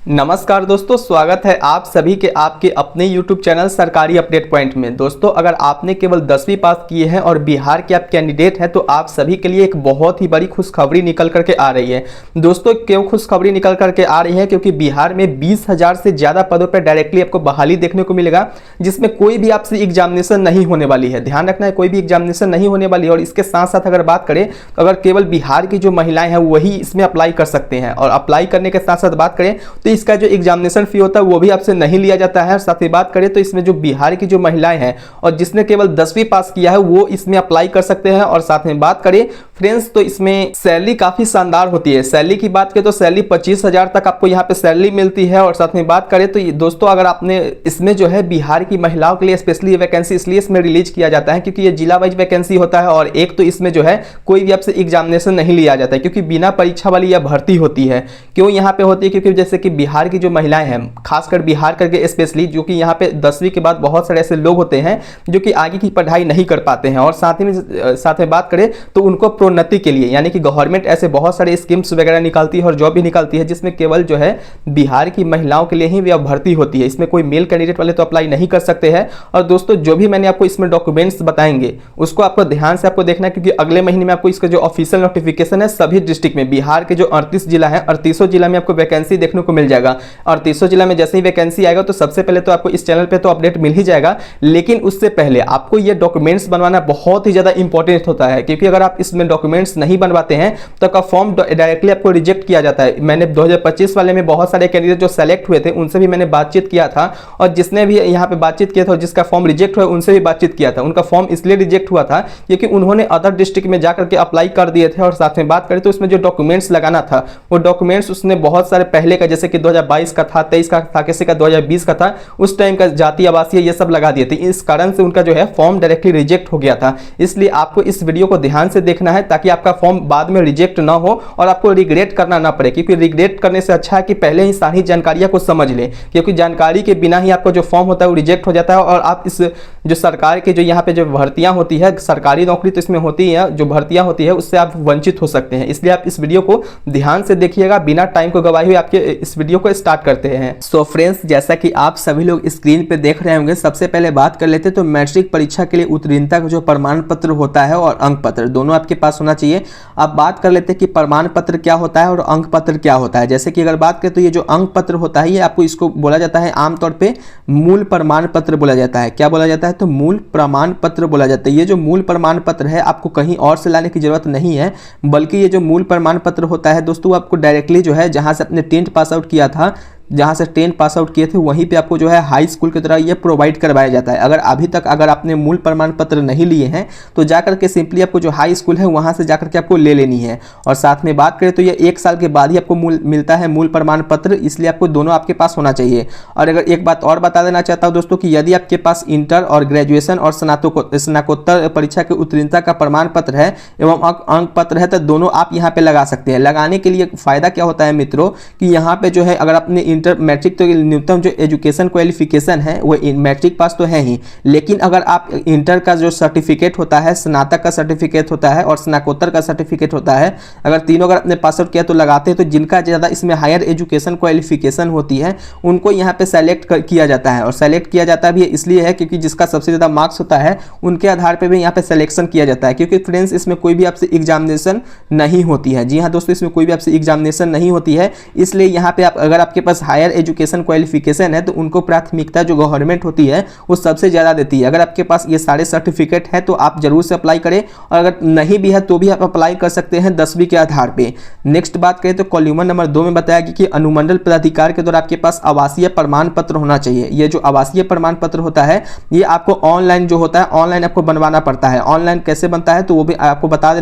नमस्कार दोस्तों, स्वागत है आप सभी के आपके अपने YouTube चैनल सरकारी अपडेट पॉइंट में। दोस्तों, अगर आपने केवल 10वीं पास किए हैं और बिहार के आप कैंडिडेट हैं तो आप सभी के लिए एक बहुत ही बड़ी खुशखबरी निकल करके आ रही है। दोस्तों, क्यों खुशखबरी निकल करके आ रही है? क्योंकि बिहार में 20,000 से ज़्यादा पदों पर डायरेक्टली आपको बहाली देखने को मिलेगा, जिसमें कोई भी आपसे एग्जामिनेशन नहीं होने वाली है। ध्यान रखना है, कोई भी एग्जामिनेशन नहीं होने वाली है। और इसके साथ साथ अगर बात करें तो अगर केवल बिहार की जो महिलाएं हैं वही इसमें अप्लाई कर सकते हैं। और अप्लाई करने के साथ साथ बात करें तो इसका जो एग्जामिनेशन फी होता है वो भी आपसे नहीं लिया जाता है। साथ ही बात करें तो इसमें जो बिहार की जो महिलाएं हैं और जिसने केवल 10वीं पास किया है वो इसमें अप्लाई कर सकते हैं। और साथ में बात करें फ्रेंड्स तो इसमें सैलरी काफी शानदार होती है। सैलरी की बात करें तो सैलरी 25,000 तक आपको यहाँ पे सैलरी मिलती है। और साथ में बात करें तो दोस्तों, अगर आपने इसमें जो है बिहार की महिलाओं के लिए स्पेशली वैकेंसी इसलिए इसमें रिलीज किया जाता है क्योंकि ये जिला वाइज वैकेंसी होता है। और एक तो इसमें जो है कोई भी आपसे एग्जामिनेशन नहीं लिया जाता है क्योंकि बिना परीक्षा वाली यह भर्ती होती है। क्यों यहाँ पे होती है? क्योंकि जैसे कि बिहार की जो महिलाएं हैं, खासकर बिहार करके स्पेशली, जो कि यहाँ पे 10वीं के बाद बहुत सारे ऐसे लोग होते हैं जो कि आगे की पढ़ाई नहीं कर पाते हैं। और साथ में बात करें तो उनको प्रोन्नति के लिए यानी कि गवर्नमेंट ऐसे बहुत सारे स्कीम्स वगैरह निकालती है और जॉब भी निकालती है जिसमें केवल जो है बिहार की महिलाओं के लिए ही वह भर्ती होती है। इसमें कोई मेल कैंडिडेट वाले तो अप्लाई नहीं कर सकते हैं। और दोस्तों, जो भी मैंने आपको इसमें डॉक्यूमेंट्स बताएंगे उसको आपको ध्यान से आपको देखना है क्योंकि अगले महीने में आपको इसका जो ऑफिशियल नोटिफिकेशन है सभी डिस्ट्रिक्ट में, बिहार के जो 38 जिला है 38 जिला में आपको वैकेंसी देखने को मिल जाएगा। 38 जिला में जैसे ही वैकेंसी आएगा तो सबसे पहले तो आपको इस चैनल पे तो अपडेट मिल ही जाएगा, लेकिन उससे पहले आपको ये डॉक्यूमेंट्स बनवाना बहुत ही ज्यादा इंपॉर्टेंट होता है क्योंकि अगर आप इसमें डॉक्यूमेंट्स नहीं बनवाते हैं तो आपका फॉर्म डायरेक्टली आपको रिजेक्ट किया जाता है। मैंने 2025 वाले में बहुत सारे कैंडिडेट जो सेलेक्ट हुए थे उनसे भी मैंने बातचीत किया था और जिसने भी यहाँ पे बातचीत किया था और जिसका फॉर्म रिजेक्ट हुआ उनसे भी बातचीत किया था। उनका फॉर्म इसलिए रिजेक्ट हुआ था क्योंकि उन्होंने अदर डिस्ट्रिक्ट में जाकर के अप्लाई कर दिए थे। और साथ में बात करें तो उसमें जो डॉक्यूमेंट्स लगाना था वो डॉक्यूमेंट्स उसने बहुत सारे पहले का, जैसे कि 2022 का था, 23 का था, किसी का 2020 का था, उस टाइम का जाति आवासीय ये सब लगा दिए थे। इस कारण से उनका जो है फॉर्म डायरेक्टली रिजेक्ट हो गया था। इसलिए आपको इस वीडियो को ध्यान से देखना है ताकि आपका फॉर्म बाद में रिजेक्ट ना हो और आपको रिग्रेट करना ना पड़े, क्योंकि रिग्रेट करने से अच्छा है कि पहले ही सारी जानकारियां को समझ लें, क्योंकि जानकारी के बिना ही आपको जो फॉर्म होता है वो रिजेक्ट हो जाता है। और आप इस जो सरकार के जो यहाँ पे जो भर्तियां होती है, सरकारी नौकरी तो इसमें होती है, जो भर्तियां होती है उससे आप वंचित हो सकते हैं। इसलिए आप इस वीडियो को ध्यान से देखिएगा। बिना टाइम को गवाए हुए आपके इस वीडियो को स्टार्ट करते हैं। सो फ्रेंड्स, जैसा कि आप सभी लोग स्क्रीन पे देख रहे होंगे, सबसे पहले बात कर लेते हैं तो मैट्रिक परीक्षा के लिए उत्तीर्णता का जो प्रमाण पत्र होता है और अंक पत्र दोनों आपके पास होना चाहिए। अब बात कर लेते हैं कि प्रमाण पत्र क्या होता है और अंक पत्र क्या होता है। जैसे कि अगर बात करें तो ये जो अंक पत्र होता है ये आपको इसको बोला जाता है आमतौर पे मूल प्रमाण पत्र बोला जाता है। क्या बोला जाता है? तो मूल प्रमाण पत्र बोला जाता है। ये जो मूल प्रमाण पत्र है आपको कहीं और से लाने की जरूरत नहीं है, बल्कि ये जो मूल प्रमाण पत्र होता है दोस्तों आपको डायरेक्टली जो है जहां से आपने 10th पास आउट किया था, जहां से 10 पास आउट किए थे वहीं पे आपको जो है हाई स्कूल की तरह ये प्रोवाइड करवाया जाता है। अगर अभी तक अगर आपने मूल प्रमाण पत्र नहीं लिए हैं तो जाकर के सिंपली आपको जो हाई स्कूल है वहां से जाकर के आपको ले लेनी है। और साथ में बात करें तो ये 1 साल के बाद ही आपको मिलता है मूल प्रमाण पत्र, इसलिए आपको दोनों आपके पास होना चाहिए। और अगर एक बात और बता देना चाहता हूँ दोस्तों कि यदि आपके पास इंटर और ग्रेजुएशन और स्नातकोत्तर परीक्षा की उत्तीर्णता का प्रमाण पत्र है एवं अंक पत्र है तो दोनों आप यहाँ पे लगा सकते हैं। लगाने के लिए फायदा क्या होता है मित्रों कि यहाँ पे जो है अगर आपने इंटर मैट्रिक तो न्यूनतम जो एजुकेशन क्वालिफिकेशन है वो मैट्रिक पास तो है ही, लेकिन अगर आप इंटर का जो सर्टिफिकेट होता है, स्नातक का सर्टिफिकेट होता है और स्नातकोत्तर का सर्टिफिकेट होता है, अगर तीनों अगर आपने पास आउट किया तो लगाते हैं। तो जिनका ज़्यादा इसमें हायर एजुकेशन क्वालिफिकेशन होती है उनको यहाँ पे सेलेक्ट किया जाता है। और सेलेक्ट किया जाता भी इसलिए है क्योंकि जिसका सबसे ज़्यादा मार्क्स होता है उनके आधार पर भी यहाँ पे सिलेक्शन किया जाता है। क्योंकि फ्रेंड्स इसमें कोई भी आपसे एग्जामिनेशन नहीं होती है। जी हाँ दोस्तों, इसमें कोई भी आपसे एग्जामिनेशन नहीं होती है, इसलिए यहाँ पे आप अगर आपके पास हायर एजुकेशन क्वालिफिकेशन है तो उनको प्राथमिकता जो गवर्नमेंट होती है वो सबसे ज्यादा देती है। अगर आपके पास ये सारे सर्टिफिकेट है तो आप जरूर से अप्लाई करें, और अगर नहीं भी है तो भी आप अप्लाई कर सकते हैं 10वीं के आधार पे। नेक्स्ट बात करें तो कॉलम नंबर 2 में बताया गया कि अनुमंडल पदाधिकारी के द्वारा आपके पास आवासीय प्रमाण पत्र होना चाहिए। ये जो आवासीय प्रमाण पत्र होता है ये आपको ऑनलाइन जो होता है ऑनलाइन आपको बनवाना पड़ता है। ऑनलाइन कैसे बनता है तो वो भी आपको बता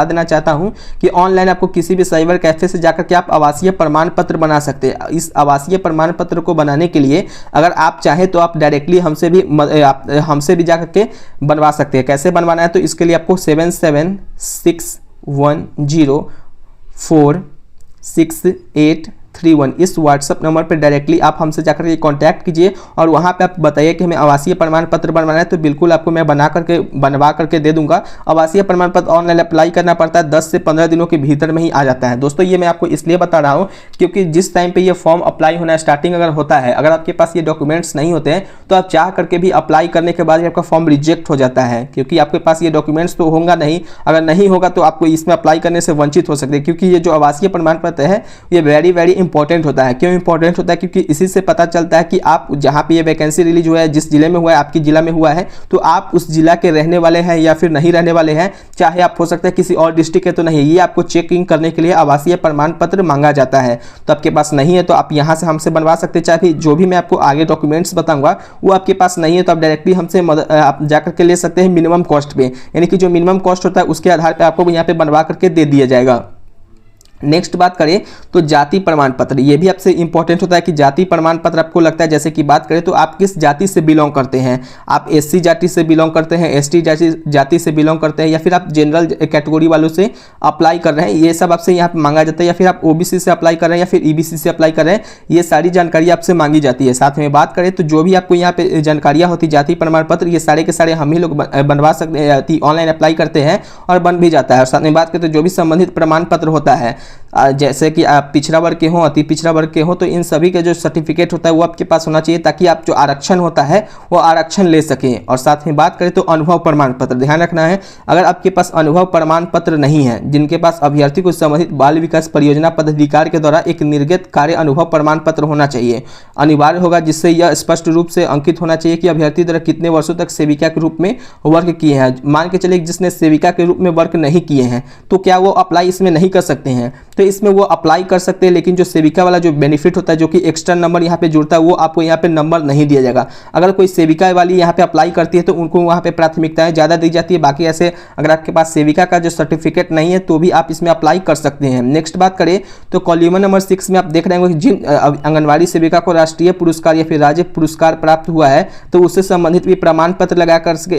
देना चाहता हूं कि ऑनलाइन आपको किसी भी साइबर कैफे से जाकर के आप आवासीय प्रमाण पत्र बना सकते हैं। इस आवासीय प्रमाण पत्र को बनाने के लिए अगर आप चाहें तो आप डायरेक्टली हमसे भी जाकर के बनवा सकते हैं। कैसे बनवाना है तो इसके लिए आपको 77610468 6131 इस व्हाट्सअप नंबर पर डायरेक्टली आप हमसे जाकर के कांटेक्ट कीजिए और वहाँ पे आप बताइए कि हमें आवासीय प्रमाण पत्र बनवाना है, तो बिल्कुल आपको मैं बनवा करके दे दूंगा। आवासीय प्रमाण पत्र ऑनलाइन अप्लाई करना पड़ता है, 10 से 15 दिनों के भीतर में ही आ जाता है। दोस्तों ये मैं आपको इसलिए बता रहा हूँ क्योंकि जिस टाइम पे ये फॉर्म अप्लाई होना स्टार्टिंग अगर होता है, अगर आपके पास ये डॉक्यूमेंट्स नहीं होते हैं तो आप चाह करके भी अप्लाई करने के बाद आपका फॉर्म रिजेक्ट हो जाता है, क्योंकि आपके पास ये डॉक्यूमेंट्स तो होगा नहीं। अगर नहीं होगा तो आपको इसमें अप्लाई करने से वंचित हो सकते हैं, क्योंकि ये जो आवासीय प्रमाण पत्र है ये वेरी इंपॉर्टेंट होता है। क्यों इंपॉर्टेंट होता है? क्योंकि इसी से पता चलता है कि आप जहाँ पे ये वैकेंसी रिलीज हुआ है, जिस जिले में हुआ है, आपकी जिला में हुआ है, तो आप उस जिला के रहने वाले हैं या फिर नहीं रहने वाले हैं। चाहे आप हो सकता है किसी और डिस्ट्रिक्ट के तो नहीं, ये आपको चेकिंग करने के लिए आवासीय प्रमाण पत्र मांगा जाता है। तो आपके पास नहीं है तो आप यहाँ से हमसे बनवा सकते हैं। चाहे जो भी मैं आपको आगे डॉक्यूमेंट्स बताऊंगा वो आपके पास नहीं है तो आप डायरेक्टली हमसे आप जाकर के ले सकते हैं मिनिमम कॉस्ट पे, यानी कि जो मिनिमम कॉस्ट होता है उसके आधार पर आपको यहाँ पे बनवा करके दे दिया जाएगा। नेक्स्ट बात करें तो जाति प्रमाण पत्र, ये भी आपसे इंपॉर्टेंट होता है कि जाति प्रमाण पत्र आपको लगता है, जैसे कि बात करें तो आप किस जाति से बिलोंग करते हैं, आप एससी जाति से बिलोंग करते हैं, एसटी जाति से बिलोंग करते हैं, या फिर आप जनरल कैटेगरी वालों से अप्लाई कर रहे हैं, ये सब आपसे यहाँ पर मांगा जाता है, या फिर आप ओबीसी से अप्लाई कर रहे हैं या फिर ईबीसी से अप्लाई कर रहे हैं, ये सारी जानकारी आपसे मांगी जाती है। साथ में बात करें तो जो भी आपको यहाँ पे जानकारियाँ होती जाति प्रमाण पत्र, ये सारे के सारे हम ही लोग बनवा सकते हैं, ऑनलाइन अप्लाई करते हैं और बन भी जाता है। और साथ में बात करें तो जो भी संबंधित प्रमाण पत्र होता है, जैसे कि आप पिछड़ा वर्ग के हो, अति पिछड़ा वर्ग के हो, तो इन सभी के जो सर्टिफिकेट होता है वो आपके पास होना चाहिए, ताकि आप जो आरक्षण होता है वो आरक्षण ले सकें। और साथ में बात करें तो अनुभव प्रमाण पत्र, ध्यान रखना है, अगर आपके पास अनुभव प्रमाण पत्र नहीं है, जिनके पास अभ्यर्थी को संबंधित बाल विकास परियोजना पदाधिकारी के द्वारा एक निर्गत कार्य अनुभव प्रमाण पत्र होना चाहिए, अनिवार्य होगा, जिससे यह स्पष्ट रूप से अंकित होना चाहिए कि अभ्यर्थी द्वारा कितने वर्षों तक सेविका के रूप में वर्क किए हैं। मान के चलिए जिसने सेविका के रूप में वर्क नहीं किए हैं तो क्या वो अप्लाई इसमें नहीं कर सकते हैं? तो इसमें वो अप्लाई कर सकते हैं, लेकिन जो सेविका वाला जो बेनिफिट होता है, जो कि एक्स्ट्रा नंबर यहाँ पे जुड़ता है, वो आपको यहाँ पे नंबर नहीं दिया जाएगा। अगर कोई सेविका वाली यहाँ पे अप्लाई करती है तो उनको वहाँ पे प्राथमिकताएं ज़्यादा दी जाती है। बाकी ऐसे अगर आपके पास सेविका का जो सर्टिफिकेट नहीं है तो भी आप इसमें अप्लाई कर सकते हैं। नेक्स्ट बात करें तो कॉलम नंबर 6 में आप देख रहे होंगे जिन आंगनबाड़ी सेविका को राष्ट्रीय पुरस्कार या फिर राज्य पुरस्कार प्राप्त हुआ है तो उससे संबंधित भी प्रमाण पत्र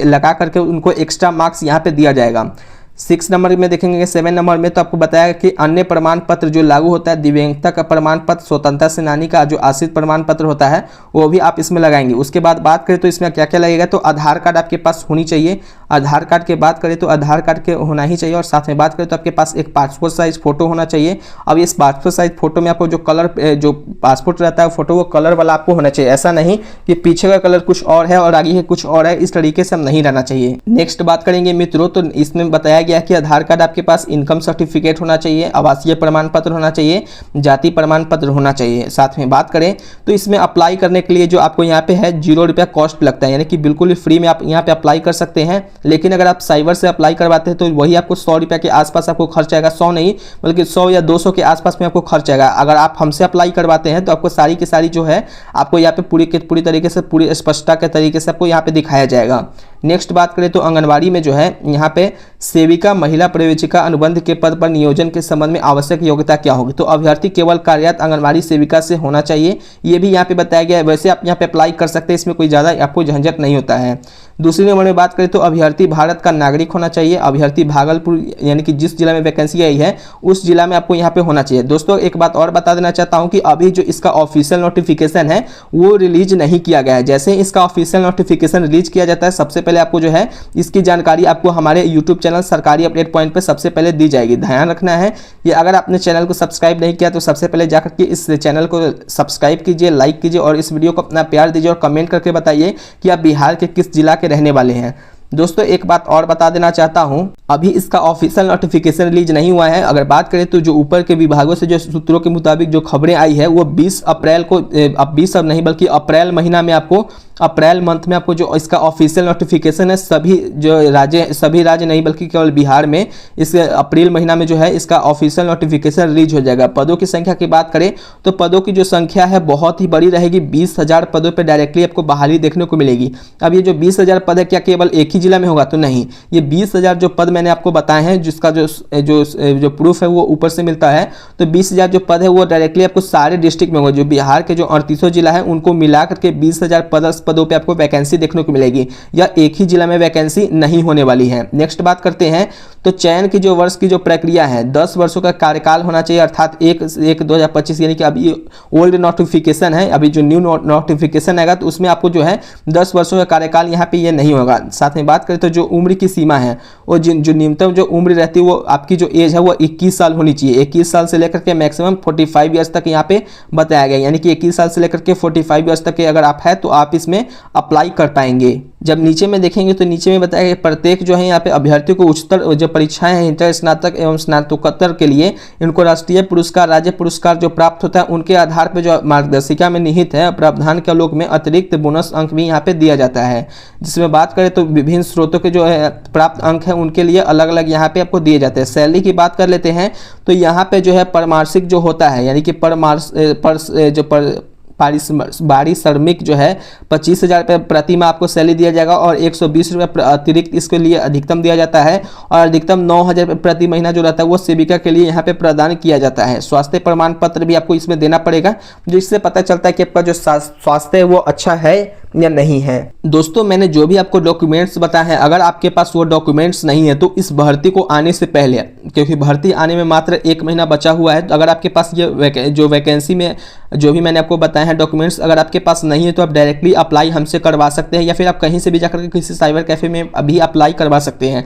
लगा करके उनको एक्स्ट्रा मार्क्स यहाँ पे दिया जाएगा। 6 नंबर में देखेंगे, 7 नंबर में तो आपको बताया कि अन्य प्रमाण पत्र जो लागू होता है, दिव्यांगता का प्रमाण पत्र, स्वतंत्रता सेनानी का जो आश्रित प्रमाण पत्र होता है वो भी आप इसमें लगाएंगे। उसके बाद बात करें तो इसमें क्या क्या लगेगा, तो आधार कार्ड आपके पास होनी चाहिए। आधार कार्ड की बात करें तो आधार कार्ड के होना ही चाहिए। और साथ में बात करें तो आपके पास एक पासपोर्ट साइज फोटो होना चाहिए। अब इस पासपोर्ट साइज फोटो में आपको जो कलर, जो पासपोर्ट रहता है फोटो, वो कलर वाला आपको होना चाहिए। ऐसा नहीं कि पीछे का कलर कुछ और है और आगे कुछ और है, इस तरीके से हम नहीं रहना चाहिए। नेक्स्ट बात करेंगे मित्रों, तो इसमें बताया गया कि आधार कार्ड आपके पास इनकम सर्टिफिकेट होना चाहिए, आवासीय प्रमाण पत्र होना चाहिए, जाति प्रमाण पत्र होना चाहिए। साथ में बात करें तो इसमें अप्लाई करने के लिए जो आपको यहाँ पे है 0 रुपया कॉस्ट लगता है, यानी कि बिल्कुल फ्री में आप यहाँ पे अप्लाई कर सकते हैं। लेकिन अगर आप साइबर से अप्लाई करवाते हैं तो वही आपको 100 रुपया के आसपास आपको खर्च आएगा, 100 नहीं बल्कि 100 या 200 के आसपास में आपको खर्च आएगा। अगर आप हमसे अप्लाई करवाते हैं तो आपको सारी की सारी जो है आपको यहाँ पे पूरी तरीके से, पूरी स्पष्टता के तरीके से आपको यहाँ पे दिखाया जाएगा। नेक्स्ट बात करें तो आंगनबाड़ी में जो है यहाँ पे सेविका महिला पर्यवेक्षिका अनुबंध के पद पर नियोजन के संबंध में आवश्यक योग्यता क्या होगी, तो अभ्यर्थी केवल कार्यरत आंगनबाड़ी सेविका से होना चाहिए, ये भी यहाँ पे बताया गया है। वैसे आप यहाँ पे अप्लाई कर सकते हैं, इसमें कोई ज़्यादा आपको झंझट नहीं होता है। दूसरी नंबर में बात करें तो अभ्यर्थी भारत का नागरिक होना चाहिए। अभ्यर्थी भागलपुर, यानी कि जिस जिला में वैकेंसी आई है उस जिला में आपको यहाँ पे होना चाहिए। दोस्तों एक बात और बता देना चाहता हूँ कि अभी जो इसका ऑफिशियल नोटिफिकेशन है वो रिलीज नहीं किया गया है। जैसे इसका ऑफिशियल नोटिफिकेशन रिलीज किया जाता है सबसे पहले आपको जो है इसकी जानकारी आपको हमारे यूट्यूब चैनल सरकारी अपडेट पॉइंट पर सबसे पहले दी जाएगी। ध्यान रखना है कि अगर आपने चैनल को सब्सक्राइब नहीं किया तो सबसे पहले जाकर के इस चैनल को सब्सक्राइब कीजिए, लाइक कीजिए और इस वीडियो को अपना प्यार दीजिए और कमेंट करके बताइए कि आप बिहार के किस जिला के रहने वाले हैं। दोस्तों एक बात और बता देना चाहता हूं, अभी इसका ऑफिशियल नोटिफिकेशन रिलीज नहीं हुआ है। अगर बात करें तो जो ऊपर के विभागों से जो सूत्रों के मुताबिक जो खबरें आई है वो 20 अप्रैल को, अब 20 अब नहीं बल्कि अप्रैल महीना में आपको, अप्रैल मंथ में आपको जो इसका ऑफिशियल नोटिफिकेशन है सभी राज्य नहीं बल्कि केवल बिहार में इस अप्रैल महीना में जो है इसका ऑफिशियल नोटिफिकेशन रिलीज हो जाएगा। पदों की संख्या की बात करें तो पदों की जो संख्या है बहुत ही बड़ी रहेगी। 20,000 पदों पर डायरेक्टली आपको बहाली देखने को मिलेगी। अब ये जो 20,000 पद है क्या केवल एक ही जिला में होगा, तो नहीं, ये 20,000 जो पद मैंने आपको बताए हैं जिसका जो प्रूफ है वो ऊपर से मिलता है, तो 20,000 जो पद है वो डायरेक्टली आपको सारे डिस्ट्रिक्ट में होगा। जो बिहार के जो 38 जिला है उनको मिला करके 20,000 पद पदों पे आपको वैकेंसी देखने को मिलेगी। यह एक ही जिला में वैकेंसी नहीं होने वाली है। नेक्स्ट बात करते हैं तो चयन की जो वर्ष की जो प्रक्रिया है 10 वर्षों का कार्यकाल होना चाहिए, अर्थात 1/1/2025, यानी कि अभी ओल्ड नोटिफिकेशन है, अभी जो न्यू नोटिफिकेशन आएगा तो उसमें आपको जो है 10 वर्षों का कार्यकाल यहाँ पे ये नहीं होगा। साथ में बात करें तो जो उम्र की सीमा है वो जो न्यूनतम जो उम्र रहती है वो आपकी जो एज है वो 21 साल होनी चाहिए। 21 साल से लेकर के मैक्सिमम 45 ईयर्स तक यहाँ पे बताया गया, यानी कि 21 साल से लेकर के 45 ईयर्स तक के अगर आप है तो आप इसमें अप्लाई कर पाएंगे। जब नीचे में देखेंगे तो नीचे में बताया गया प्रत्येक जो है यहाँ पे अभ्यर्थी को उच्चतर जो परीक्षाएं हैं इंटर स्नातक एवं स्नातकोत्तर के लिए इनको राष्ट्रीय पुरस्कार राज्य पुरस्कार जो प्राप्त होता है उनके आधार पर जो मार्गदर्शिका में निहित है प्रावधान के आलोक में अतिरिक्त बोनस अंक भी यहाँ पे दिया जाता है। जिसमें बात करें तो विभिन्न स्रोतों के जो है प्राप्त अंक है उनके लिए अलग अलग यहाँ पे आपको दिए जाते हैं। सैलरी की बात कर लेते हैं तो यहाँ पे जो है परमार्शिक जो होता है, यानी कि पारिश्रमिक जो है 25,000 रुपये प्रति माह आपको सैलरी दिया जाएगा और 120 रुपये अतिरिक्त इसके लिए अधिकतम दिया जाता है और अधिकतम 9,000 रुपये प्रति महीना जो रहता है वो सेविका के लिए यहाँ पे प्रदान किया जाता है। स्वास्थ्य प्रमाण पत्र भी आपको इसमें देना पड़ेगा, जिससे पता चलता है कि आपका जो स्वास्थ्य है वो अच्छा है या नहीं है। दोस्तों मैंने जो भी आपको डॉक्यूमेंट्स बताए हैं, अगर आपके पास वो डॉक्यूमेंट्स नहीं है तो इस भर्ती को आने से पहले, क्योंकि भर्ती आने में मात्र 1 महीना बचा हुआ है, तो अगर आपके पास ये जो वैकेंसी में जो भी मैंने आपको बताया है डॉक्यूमेंट्स अगर आपके पास नहीं है तो आप डायरेक्टली अप्लाई हमसे करवा सकते हैं या फिर आप कहीं से भी जाकर के किसी साइबर कैफे में अभी अप्लाई करवा सकते हैं।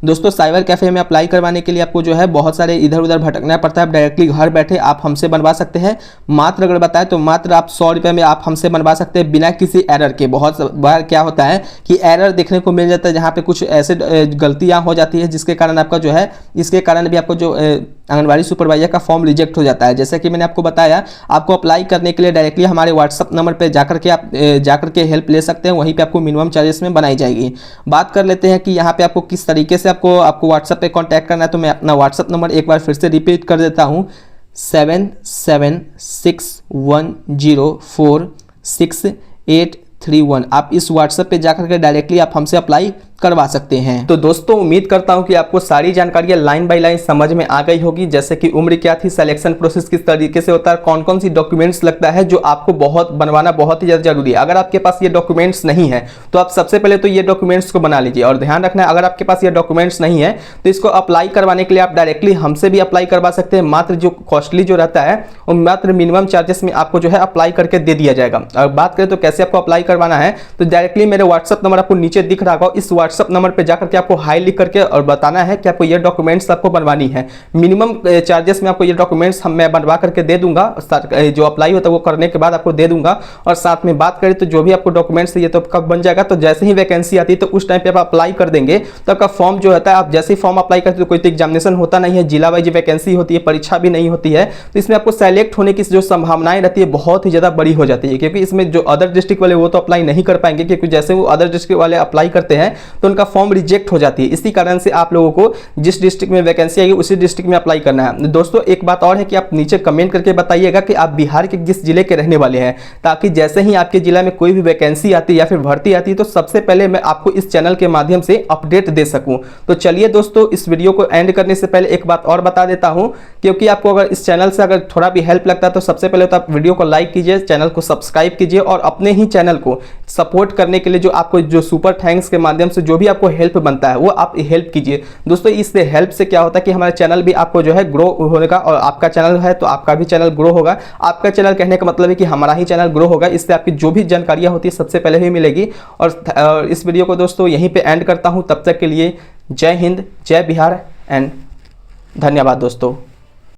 दोस्तों साइबर कैफे में अप्लाई करवाने के लिए आपको जो है बहुत सारे इधर उधर भटकना पड़ता है, डायरेक्टली घर बैठे आप हमसे बनवा सकते हैं। मात्र अगर बताएं तो मात्र आप 100 रुपये में आप हमसे बनवा सकते हैं बिना किसी एरर के। बहुत बार क्या होता है कि एरर देखने को मिल जाता है जहाँ पे कुछ ऐसे गलतियाँ हो जाती है जिसके कारण आपका जो है इसके कारण भी आपको जो आंगनबाड़ी सुपरवाइजर का फॉर्म रिजेक्ट हो जाता है। जैसे कि मैंने आपको बताया, आपको अप्लाई करने के लिए डायरेक्टली हमारे व्हाट्सअप नंबर पे जाकर के हेल्प ले सकते हैं, वहीं पे आपको मिनिमम चार्जेस में बनाई जाएगी। बात कर लेते हैं कि यहाँ पे आपको किस तरीके से आपको व्हाट्सअप पे कांटेक्ट करना है, तो मैं अपना व्हाट्सअप नंबर एक बार फिर से रिपीट कर देता हूँ 7761046831। आप इस व्हाट्सएप पे जाकर के डायरेक्टली आप हमसे अप्लाई करवा सकते हैं। तो दोस्तों उम्मीद करता हूं कि आपको सारी जानकारियां लाइन बाय लाइन समझ में आ गई होगी, जैसे कि उम्र क्या थी, सिलेक्शन प्रोसेस किस तरीके से होता है, कौन कौन सी डॉक्यूमेंट्स लगता है जो आपको बनवाना बहुत ही ज़्यादा जरूरी है। अगर आपके पास ये डॉक्यूमेंट्स नहीं है तो आप सबसे पहले तो ये डॉक्यूमेंट्स को बना लीजिए और ध्यान रखना है अगर आपके पास ये डॉक्यूमेंट्स नहीं है तो इसको अप्लाई करवाने के लिए आप डायरेक्टली हमसे भी अप्लाई करवा सकते हैं। मात्र जो कॉस्टली जो रहता है वो मात्र मिनिमम चार्जेस में आपको जो है अप्लाई करके दे दिया जाएगा। और बात करें तो कैसे आपको अप्लाई करवाना है, तो डायरेक्टली मेरे व्हाट्सअप नंबर आपको नीचे दिख रहा होगा, इस व्हाट्सअप नंबर पर जाकर कि आपको हाई लिख करके और बताना है कि आपको ये डॉक्यूमेंट्स आपको बनवानी है। मिनिमम चार्जेस में आपको ये डॉक्यूमेंट्स मैं बनवा करके दे दूंगा, जो अप्लाई होता है वो करने के बाद आपको दे दूंगा। और साथ में बात करें तो जो भी आपको डॉक्यूमेंट्स ये तो कब बन जाएगा, तो जैसे ही वैकेंसी आती है तो उस टाइम पे आप अप्लाई कर देंगे तो आपका फॉर्म जो होता है, आप जैसे ही फॉर्म अप्लाई करते हो कोई तो एग्जामिनेशन होता नहीं है, जिला वाइज वैकेंसी होती है, परीक्षा भी नहीं होती है, तो इसमें आपको सेलेक्ट होने की जो संभावनाएं रहती है बहुत ही ज्यादा बड़ी हो जाती है। क्योंकि इसमें जो अदर डिस्ट्रिक्ट वाले वो तो अप्लाई नहीं कर पाएंगे, क्योंकि जैसे वो अदर डिस्ट्रिक्ट वाले अप्लाई करते हैं तो उनका फॉर्म रिजेक्ट हो जाती है। इसी कारण से आप लोगों को जिस डिस्ट्रिक्ट में वैकेंसी आएगी उसी डिस्ट्रिक्ट में अप्लाई करना है। दोस्तों एक बात और है कि आप नीचे कमेंट करके बताइएगा कि आप बिहार के किस जिले के रहने वाले हैं, ताकि जैसे ही आपके जिला में कोई भी वैकेंसी आती है या फिर भर्ती आती है तो सबसे पहले मैं आपको इस चैनल के माध्यम से अपडेट दे सकूं। तो चलिए दोस्तों इस वीडियो को एंड करने से पहले एक बात और बता देता हूं, क्योंकि आपको अगर इस चैनल से अगर थोड़ा भी हेल्प लगता है तो सबसे पहले तो आप वीडियो को लाइक कीजिए, चैनल को सब्सक्राइब कीजिए और अपने ही चैनल को सपोर्ट करने के लिए जो आपको जो सुपर थैंक्स के माध्यम से जो भी आपको हेल्प बनता है वो आप हेल्प कीजिए। दोस्तों इससे हेल्प से क्या होता है कि हमारा चैनल भी आपको जो है ग्रो होने का, और आपका चैनल है तो आपका भी चैनल ग्रो होगा। आपका चैनल कहने का मतलब है कि हमारा ही चैनल ग्रो होगा, इससे आपकी जो भी जानकारियां होती है सबसे पहले ही मिलेगी। और इस वीडियो को दोस्तों यहीं पे एंड करता हूं, तब तक के लिए जय हिंद, जय बिहार एंड धन्यवाद दोस्तों।